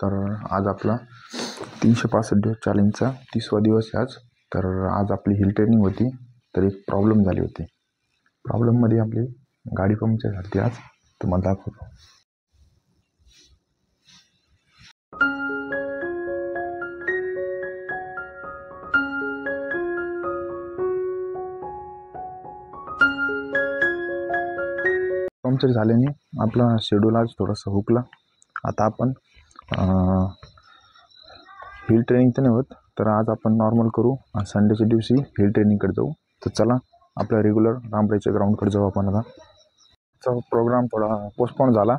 तर आज आपला 365 दिवस चॅलेंजचा 30वा दिवस आहे आज. तर आज आपली हिल ट्रेनिंग होती. तर एक प्रॉब्लेम झाली होती. प्रॉब्लेममध्ये आपली गाडी पंक्चर झाली आज. तुम्हाला दाखवतो. पंक्चर झाल्याने आपला शेड्यूल आज थोडासा हुकला. आता आपण हिल ट्रेनिंग तर नाही होत, तर आज आपण नॉर्मल करू. संडेच्या दिवशी हिल ट्रेनिंगकडे जाऊ. तर चला आपल्या रेग्युलर रामरायच्या ग्राउंडकडे जाऊ आपण. आता प्रोग्राम थोडा पोस्टपोन झाला,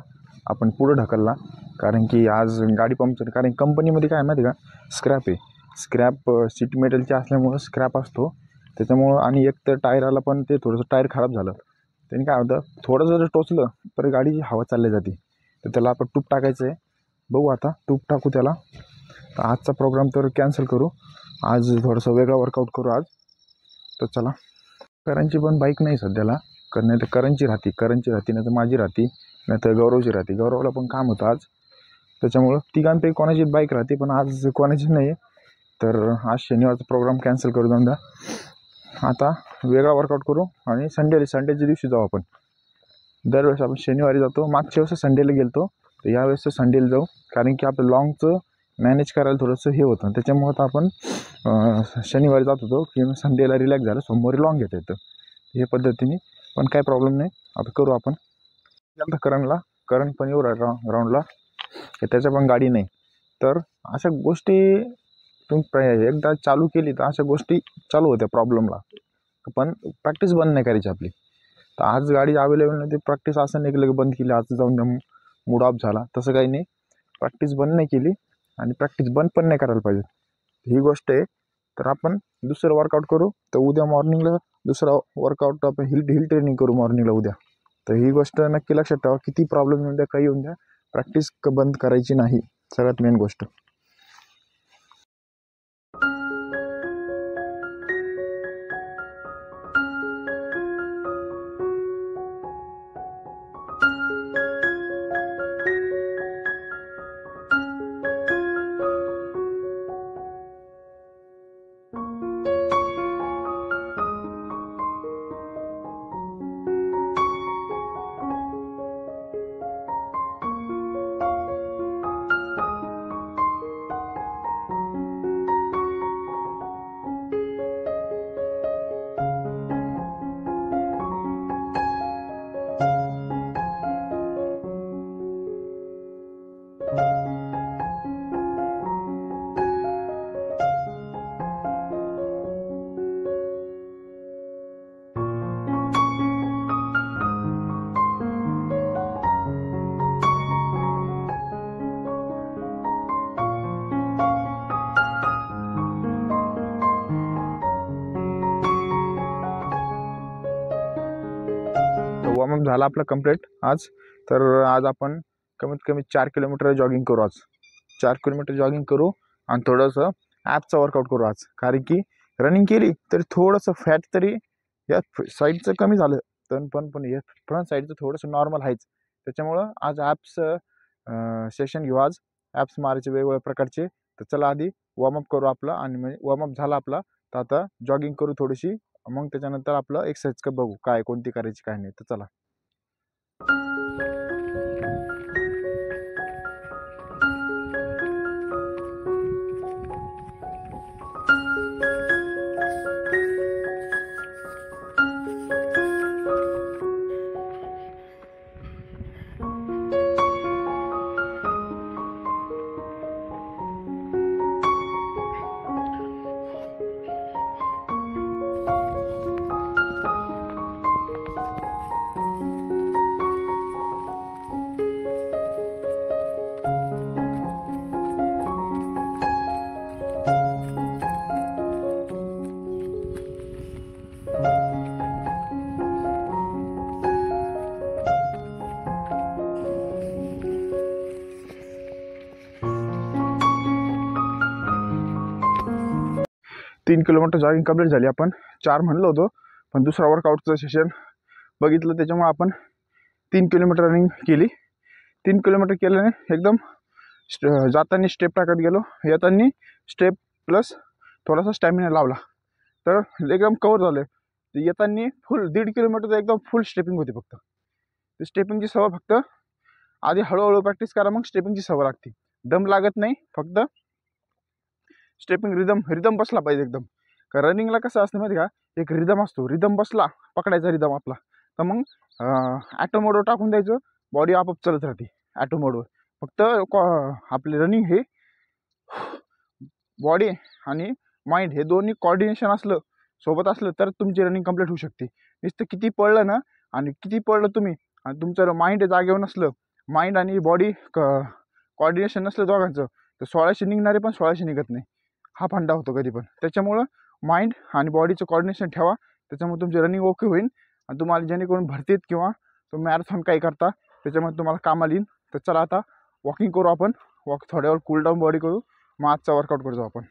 आपण पुढे ढकलला, कारण की आज गाडी पंक्चर. कारण कंपनीमध्ये काय माहिती का, स्क्रॅप आहे. स्क्रॅप सीट मेटलचे असल्यामुळं स्क्रॅप असतो त्याच्यामुळं. आणि एक तर टायराला पण ते थोडंसं टायर खराब झालं. त्याने काय होतं, थोडं जर टोचलं तर गाडीची हवा चालली जाते. तर त्याला आपण टूप टाकायचं आहे. बघू आता टूप टाकू त्याला. तर आजचा प्रोग्राम तर कॅन्सल करू. आज थोडंसं वेगळा वर्कआउट करू आज. तर चला. करणची पण बाईक नाही सध्याला, नाही तर करणची राहते नाही तर माझी राहते, नाही तर गौरवची राहते. गौरवला पण काम होतं आज, त्याच्यामुळं तिघांपैकी कोणाची बाईक राहते, पण आज कोणाची नाही आहे. तर आज शनिवारचा प्रोग्राम कॅन्सल करू. जाऊन द्या. आता वेगळा वर्कआउट करू आणि संडेच्या दिवशी जाऊ आपण. दरवेळेस आपण शनिवारी जातो. मागच्या वेळेस संडेला गेलो, तर यावेळेस संडेला जाऊ. कारण की आपलं लॉंगचं मॅनेज करायला थोडंसं हे होतं, त्याच्यामुळं तर आपण शनिवारी जात होतो की संडेला रिलॅक्स झालं, सोमवारी लॉंग घेता येतं. हे पद्धतीने पण काय प्रॉब्लेम नाही. आता करू आपण. आता करण पण येऊ ग्राउंडला, त्याच्या पण गाडी नाही. तर अशा गोष्टी तुम्ही एकदा चालू केली तर अशा गोष्टी चालू होत्या प्रॉब्लेमला. पण प्रॅक्टिस बंद नाही करायची आपली. तर आज गाडी अवेलेबल नाही, ती प्रॅक्टिस असं नाही केलं की बंद केली, आज जाऊन द्या मूड ऑफ झाला, तसं काही नाही. प्रॅक्टिस बंद नाही केली आणि प्रॅक्टिस बंद पण नाही करायला पाहिजे, ही गोष्ट आहे. तर आपण दुसरं वर्कआउट करू. तर उद्या मॉर्निंगला दुसरा वर्कआउट आपण हिल ट्रेनिंग करू मॉर्निंगला उद्या. तर ही गोष्ट नक्की लक्षात ठेवा. किती प्रॉब्लेम येऊन द्या, काही येऊन द्या, प्रॅक्टिस बंद करायची नाही, सगळ्यात मेन गोष्ट. वॉर्मअप झाला आपला कंप्लीट आज. तर आज आपण कमीत कमी 4 किलोमीटर जॉगिंग करू आज. 4 किलोमीटर जॉगिंग करू आणि थोडंसं ॲपचा वर्कआउट करू आज. कारण की रनिंग केली तरी थोडंसं फॅट तरी या साईडचं कमी झालं, तर पण या फ्रंट साईडचं थोडंसं नॉर्मल आहेच. त्याच्यामुळं आज ॲप्स सेशन घेऊ. आज ॲप्स मारायचे वेगवेगळ्या प्रकारचे. तर चला आधी वॉर्मअप करू आपला. आणि म्हणजे वॉर्मअप झाला आपला, तर आता जॉगिंग करू थोडीशी. मग त्याच्यानंतर आपलं एक्सरसाइज का बघू काय कोणती करायची काय नाही. तर चला. तीन किलोमीटर जॉगिंग कंप्लीट झाली. आपण 4 म्हणलो होतो, पण दुसरा वर्कआउटचं सेशन बघितलं, त्याच्यामुळे आपण 3 किलोमीटर रनिंग केली. 3 किलोमीटर केल्याने एकदम जाताना स्टेप टाकत गेलो, येताना स्टेप प्लस थोडासा स्टॅमिना लावला तर एकदम कवर झालं. येताना फुल 1.5 किलोमीटर एकदम फुल स्टेपिंग होती. फक्त ते स्टेपिंगची सवय फक्त आधी हळूहळू प्रॅक्टिस करा, मग स्टेपिंगची सवय लागते. दम लागत नाही, फक्त स्टेपिंग रिदम बसला पाहिजे एकदम. का रनिंगला कसं असतं माहिती का, एक रिदम असतो, रिदम बसला, पकडायचा रिदम आपला, तर मग ॲटो मोडवर टाकून द्यायचं, बॉडी आपोआप चालत राहते ॲटो मोडवर. फक्त आपले रनिंग हे बॉडी आणि माइंड हे दोन्ही कॉर्डिनेशन असलं, सोबत असलं, तर तुमची रनिंग कंप्लीट होऊ शकते. नुसतं किती पळलं ना, आणि किती पळलं तुम्ही आणि तुमचं माइंड जागेवर नसलं, माइंड आणि बॉडी कॉर्डिनेशन नसलं दोघांचं, तर 1600 निघणारे पण 1600 निघत नाही. हा फंडा होतो कधी पण. त्याच्यामुळं माइंड आणि बॉडीचं कॉर्डिनेशन ठेवा, त्याच्यामुळे तुमची रनिंग ओके होईल आणि तुम्हाला जेणेकरून भरतीत किंवा तुम्ही मॅरेथॉन काही करता त्याच्यामध्ये तुम्हाला कामाला येईल. तर चला आता वॉकिंग करू आपण. थोड्या वेळ कूल डाऊन बॉडी करू, मग आजचा वर्कआउट करू आपण.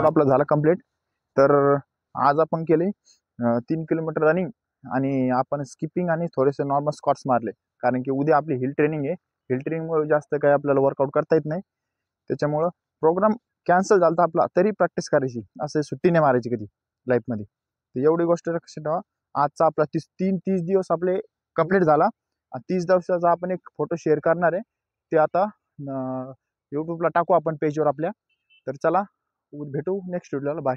आपला झाला कंप्लीट. तर आज आपण केले 3 किलोमीटर रनिंग आणि आपण स्किपिंग आणि थोडेसे नॉर्मल स्क्वॉट्स मारले, कारण की उद्या आपली हिल ट्रेनिंग आहे. हिल ट्रेनिंगमुळे जास्त काही आपल्याला वर्कआउट करता येत नाही, त्याच्यामुळं प्रोग्राम कॅन्सल झाला आपला, तरी प्रॅक्टिस करायची, असं सुट्टी नाही मारायची कधी लाईफमध्ये. तर एवढी गोष्ट लक्षात ठेवा. आजचा आपला 30 दिवस आपले कंप्लीट झाला. 30 दिवसाचा आपण एक फोटो शेअर करणार आहे, ते आता यूट्यूबला टाकू आपण पेजवर आपल्या. तर चला भेटू नेक्स्ट व्हिडिओला. बाय.